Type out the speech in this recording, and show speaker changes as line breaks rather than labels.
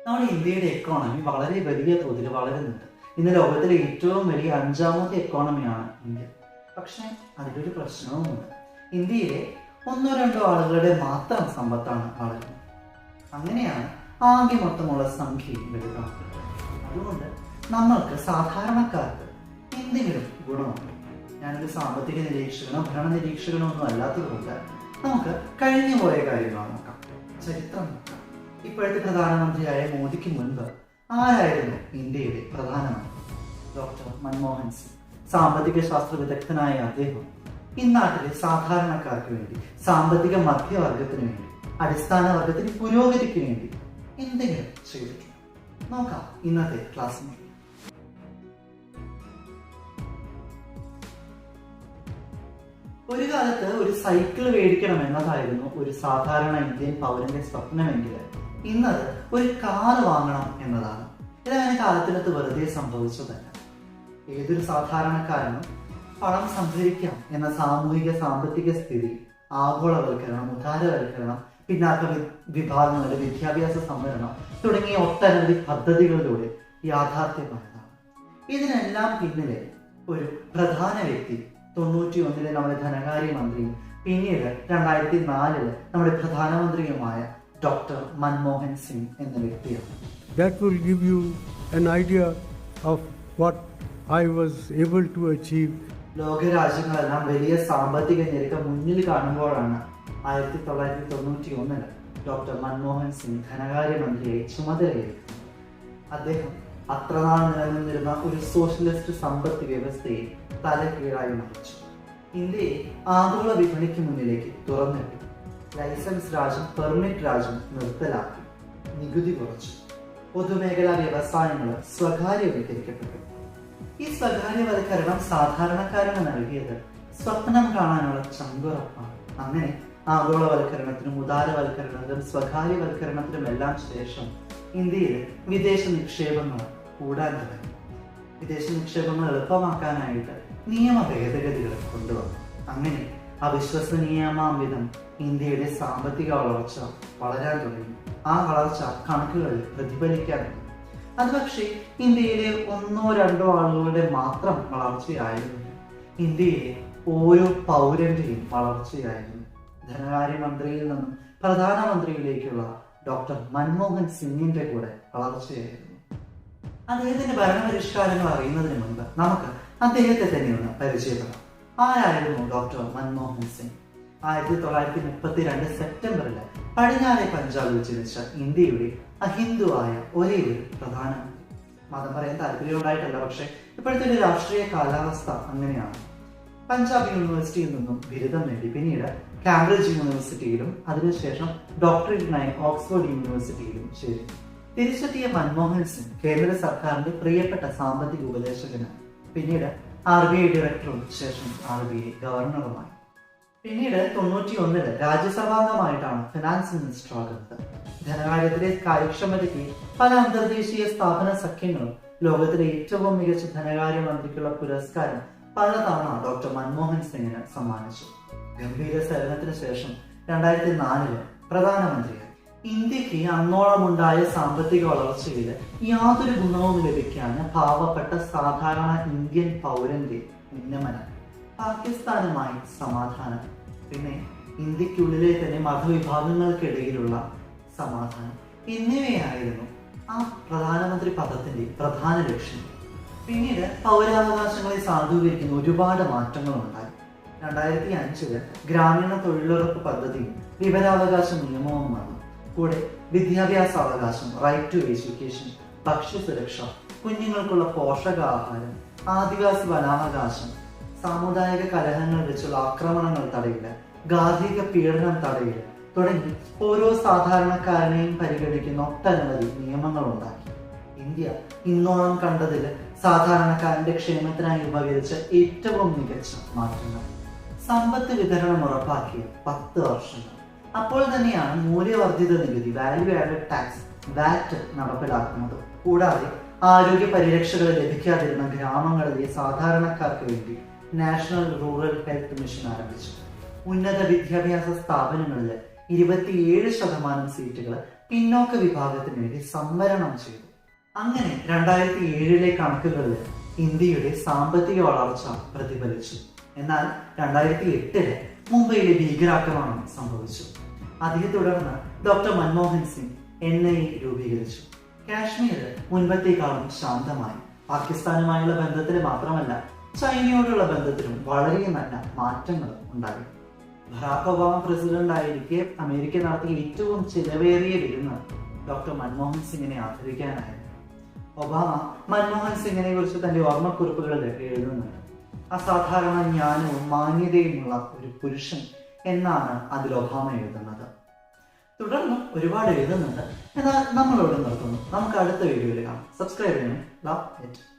നമ്മുടെ ഇന്ത്യയുടെ എക്കോണമി വളരെ വലിയ തോതിൽ വളരുന്നുണ്ട്. ഇന്ന് ലോകത്തിലെ ഏറ്റവും വലിയ 5ാമത്തെ എക്കോണമിയാണ് ഇന്ത്യ. പക്ഷേ അതിലൊരു പ്രശ്നവുമുണ്ട്. ഇന്ത്യയിലെ 1-2 ആളുകളുടെ മാത്രം സമ്പത്താണ് വളരുന്നത്. അങ്ങനെയാണ് ആകെ മൊത്തമുള്ള സംഖ്യയും വലുതാണ്. അതുകൊണ്ട് നമ്മൾക്ക് സാധാരണക്കാർക്ക് എന്തെങ്കിലും ഗുണമുണ്ട്. ഞാനൊരു സാമ്പത്തിക നിരീക്ഷകനോ ഭരണ നിരീക്ഷകനോ ഒന്നും അല്ലാത്തതുകൊണ്ട് നമുക്ക് കഴിഞ്ഞു പോയ കാര്യങ്ങൾ നോക്കാം, ചരിത്രം നോക്കാം. ഇപ്പോഴത്തെ പ്രധാനമന്ത്രിയായ മോദിക്ക് മുൻപ് ആരായിരുന്നു ഇന്ത്യയുടെ പ്രധാനമന്ത്രി? ഡോക്ടർ മൻമോഹൻ സിംഗ്. സാമ്പത്തിക ശാസ്ത്ര വിദഗ്ധനായ അദ്ദേഹം ഇന്നാട്ടിലെ സാധാരണക്കാർക്ക് വേണ്ടി, സാമ്പത്തിക മധ്യവർഗത്തിന് വേണ്ടി, അടിസ്ഥാന വർഗത്തിന് പുരോഗതിക്ക് വേണ്ടി എന്തെങ്കിലും ചെയ്തിട്ടുണ്ട്. നോക്കാം ഇന്നത്തെ ക്ലാസ്സിൽ. ഒരു കാലത്ത് ഒരു സൈക്കിൾ മേടിക്കണം എന്നതായിരുന്നു ഒരു സാധാരണ ഇന്ത്യൻ പൗരന്റെ സ്വപ്നമെങ്കിൽ ഇന്നത് ഒരു കാർ വാങ്ങണം എന്നതാണ്. ഇതങ്ങനെ കാലത്തിനകത്ത് വെറുതെ സംഭവിച്ചതല്ല. ഏതൊരു സാധാരണക്കാരനും പണം സംഭരിക്കാം എന്ന സാമൂഹിക സാമ്പത്തിക സ്ഥിതി, ആഗോളവൽക്കരണം, ഉദാരവൽക്കരണം, പിന്നാക്ക വിഭാഗങ്ങളുടെ വിദ്യാഭ്യാസ സംവരണം തുടങ്ങിയ ഒട്ടനവധി പദ്ധതികളിലൂടെ യാഥാർത്ഥ്യമായതാണ്. ഇതിനെല്ലാം പിന്നിലെ ഒരു പ്രധാന വ്യക്തി 91 നമ്മുടെ ധനകാര്യമന്ത്രിയും പിന്നീട് 2004 നമ്മുടെ പ്രധാനമന്ത്രിയുമായ ഡോക്ടർ മൻമോഹൻ സിംഗ് എന്ന വ്യക്തിയാണ്.
That will give you an idea of what I was able to achieve.
ലോകരാജ്യങ്ങളെല്ലാം വലിയ സാമ്പത്തിക ഞെരുക്കം മുന്നിൽ കാണുമ്പോഴാണ് 1991 ഡോക്ടർ മൻമോഹൻ സിംഗ് ധനകാര്യമന്ത്രിയായി ചുമതലയേൽക്കുന്നത്. അദ്ദേഹം അത്രനാൾ നിലനിന്നിരുന്ന ഒരു സോഷ്യലിസ്റ്റ് സമ്പദ് വ്യവസ്ഥയെ തലകീഴായി മറിച്ചു. ഇന്ത്യയെ ആഗോള വിപണിക്ക് മുന്നിലേക്ക് തുറന്നിട്ടു. ലൈസൻസ് രാജും പെർമിറ്റ് രാജും നിർത്തലാക്കി. നികുതി കുറച്ചു. പൊതുമേഖലാ വ്യവസായങ്ങൾ സ്വകാര്യവൽക്കരിക്കപ്പെട്ടു. ഈ സ്വകാര്യവൽക്കരണം സാധാരണക്കാരന് നൽകിയത് സ്വപ്നം കാണാനുള്ള ചങ്കുറപ്പാണ്. അങ്ങനെ ആഗോളവൽക്കരണത്തിനും ഉദാരവൽക്കരണത്തിനും സ്വകാര്യവൽക്കരണത്തിനും എല്ലാം ശേഷം ഇന്ത്യയിൽ വിദേശ നിക്ഷേപങ്ങൾ കൂടാൻ തുടങ്ങി. വിദേശ നിക്ഷേപങ്ങൾ എളുപ്പമാക്കാനായിട്ട് നിയമ ഭേദഗതികൾ കൊണ്ടുവന്നു. അങ്ങനെ അവിശ്വസനീയമാം വിധം ഇന്ത്യയുടെ സാമ്പത്തിക വളർച്ച വളരാൻ തുടങ്ങി. ആ വളർച്ച കണക്കുകളിൽ പ്രതിഫലിക്കാൻ തുടങ്ങി. അത് പക്ഷേ ഇന്ത്യയിലെ 1-2 ആളുകളുടെ മാത്രം വളർച്ചയായിരുന്നില്ല. ഇന്ത്യയിലെ ഓരോ പൗരന്റെയും വളർച്ചയായിരുന്നു. ധനകാര്യമന്ത്രിയിൽ നിന്നും പ്രധാനമന്ത്രിയിലേക്കുള്ള ഡോക്ടർ മൻമോഹൻ സിംഗിന്റെ കൂടെ വളർച്ചയായിരുന്നു. അദ്ദേഹത്തിന്റെ ഭരണപരിഷ്കാരങ്ങൾ അറിയുന്നതിന് മുൻപ് നമുക്ക് അദ്ദേഹത്തെ തന്നെ ഒന്ന് പരിചയപ്പെടാം. ആരായിരുന്നു ഡോക്ടർ മൻമോഹൻ സിംഗ്? 1932 സെപ്റ്റംബറിൽ പടിഞ്ഞാറെ പഞ്ചാബിൽ ജനിച്ച ഇന്ത്യയുടെ അഹിന്ദുവായ ഒരേ ഒരു പ്രധാനമന്ത്രി. മതം പറയാൻ താല്പര്യം ഉണ്ടായിട്ടല്ല, പക്ഷെ ഇപ്പോഴത്തെ ഒരു രാഷ്ട്രീയ കാലാവസ്ഥ അങ്ങനെയാണ്. പഞ്ചാബ് യൂണിവേഴ്സിറ്റിയിൽ നിന്നും ബിരുദം നേടി പിന്നീട് കാംബ്രിഡ്ജ് യൂണിവേഴ്സിറ്റിയിലും അതിനുശേഷം ഡോക്ടറേറ്റിനായി ഓക്സ്ഫോർഡ് യൂണിവേഴ്സിറ്റിയിലും ചേർന്നു. തിരിച്ചെത്തിയ മൻമോഹൻ സിംഗ് കേന്ദ്ര സർക്കാരിന്റെ പ്രിയപ്പെട്ട സാമ്പത്തിക ഉപദേശകനായി. പിന്നീട് RBI ഡയറക്ടറും ശേഷം RBI ഗവർണറുമായി. പിന്നീട് 91 രാജ്യസഭാംഗമായിട്ടാണ് ഫിനാൻസ് മിനിസ്റ്റർ ആകുന്നത്. ധനകാര്യത്തിലെ കാര്യക്ഷമതയ്ക്ക് പല അന്തർദേശീയ സ്ഥാപന സഖ്യങ്ങളും ലോകത്തിലെ ഏറ്റവും മികച്ച ധനകാര്യമന്ത്രിക്കുള്ള പുരസ്കാരം പലതവണ ഡോക്ടർ മൻമോഹൻ സിംഗിന് സമ്മാനിച്ചു. ഗംഭീര സേവനത്തിന് ശേഷം 2004 പ്രധാനമന്ത്രിയായി. ഇന്ത്യക്ക് അന്നോളമുണ്ടായ സാമ്പത്തിക വളർച്ചയിൽ യാതൊരു ഗുണവും ലഭിക്കാന് പാവപ്പെട്ട സാധാരണ ഇന്ത്യൻ പൗരന്റെ ഉന്നമനം, പാകിസ്ഥാനുമായി സമാധാനം, പിന്നെ ഇന്ത്യക്കുള്ളിലെ തന്നെ മതവിഭാഗങ്ങൾക്കിടയിലുള്ള സമാധാനം എന്നിവയായിരുന്നു ആ പ്രധാനമന്ത്രി പദത്തിന്റെ പ്രധാന ലക്ഷ്യം. പിന്നീട് പൗരാവകാശങ്ങളെ സാധൂകരിക്കുന്ന ഒരുപാട് മാറ്റങ്ങളുണ്ടായി. 2005 ഗ്രാമീണ തൊഴിലുറപ്പ് പദ്ധതിയും വിവരാവകാശ നിയമവും വന്നു. കൂടെ വിദ്യാഭ്യാസ അവകാശം, റൈറ്റ് ടു എഡ്യൂക്കേഷൻ, ഭക്ഷ്യസുരക്ഷ, കുഞ്ഞുങ്ങൾക്കുള്ള പോഷകാഹാരം, ആദിവാസി വനാവകാശം, സാമുദായിക കലഹങ്ങൾ വെച്ചുള്ള ആക്രമണങ്ങൾ തടയില്ല, ഗാർഹിക പീഡനം തടയില്ല തുടങ്ങി ഓരോ സാധാരണക്കാരനെയും പരിഗണിക്കുന്ന ഒട്ടനവധി നിയമങ്ങൾ ഉണ്ടാക്കി. ഇന്ത്യ ഇന്നോളം കണ്ടതിൽ സാധാരണക്കാരന്റെ ക്ഷേമത്തിനായി ഉപകരിച്ച ഏറ്റവും മികച്ച മാറ്റങ്ങൾ. സമ്പത്ത് വിതരണം ഉറപ്പാക്കിയ 10 വർഷങ്ങൾ. അപ്പോൾ തന്നെയാണ് മൂല്യവർദ്ധിത നികുതി, വാല്യൂ ആഡഡ് ടാക്സ്, വാറ്റ് നടപ്പിലാക്കുന്നത്. കൂടാതെ ആരോഗ്യ പരിരക്ഷകൾ ലഭിക്കാതിരുന്ന ഗ്രാമങ്ങളിലെ സാധാരണക്കാർക്ക് വേണ്ടി നാഷണൽ റൂറൽ ഹെൽത്ത് മിഷൻ ആരംഭിച്ചു. ഉന്നത വിദ്യാഭ്യാസ സ്ഥാപനങ്ങളിൽ 27% സീറ്റുകൾ പിന്നോക്ക വിഭാഗത്തിന് വേണ്ടി സംവരണം ചെയ്തു. അങ്ങനെ 2007 കണക്കുകളിൽ ഇന്ത്യയുടെ സാമ്പത്തിക വളർച്ച പ്രതിഫലിച്ചു. എന്നാൽ 2008 മുംബൈയിലെ ഭീകരാക്രമണം സംഭവിച്ചു. അതിനെ തുടർന്ന് ഡോക്ടർ മൻമോഹൻ സിംഗ് NIA രൂപീകരിച്ചു. കാശ്മീർ മുൻപത്തേക്കാളും ശാന്തമായി. പാകിസ്ഥാനുമായുള്ള ബന്ധത്തിൽ മാത്രമല്ല, ചൈനയോടുള്ള ബന്ധത്തിലും വളരെ നല്ല മാറ്റങ്ങൾ ഉണ്ടായി. ബറാക് ഒബാമ പ്രസിഡന്റ് ആയിരിക്കെ അമേരിക്ക നടത്തിയ ഏറ്റവും ചിലവേറിയ വിരുന്ന് ഡോക്ടർ മൻമോഹൻ സിംഗിനെ ആദരിക്കാനായിരുന്നു. ഒബാമ മൻമോഹൻ സിംഗിനെ കുറിച്ച് തന്റെ ഓർമ്മക്കുറിപ്പുകളിൽ എഴുതുന്നുണ്ട്. അസാധാരണ ജ്ഞാനവും മാന്യതയുമുള്ള ഒരു പുരുഷൻ എന്നാണ് അതിൽ ഒബാമ എഴുതുന്നത്. തുടർന്ന് ഒരുപാട് എഴുതുന്നുണ്ട്. എന്നാൽ നമ്മളോട് നിർത്തുന്നു. നമുക്ക് അടുത്ത വീഡിയോയിൽ കാണാം. സബ്സ്ക്രൈബ് ചെയ്യണം. Love it.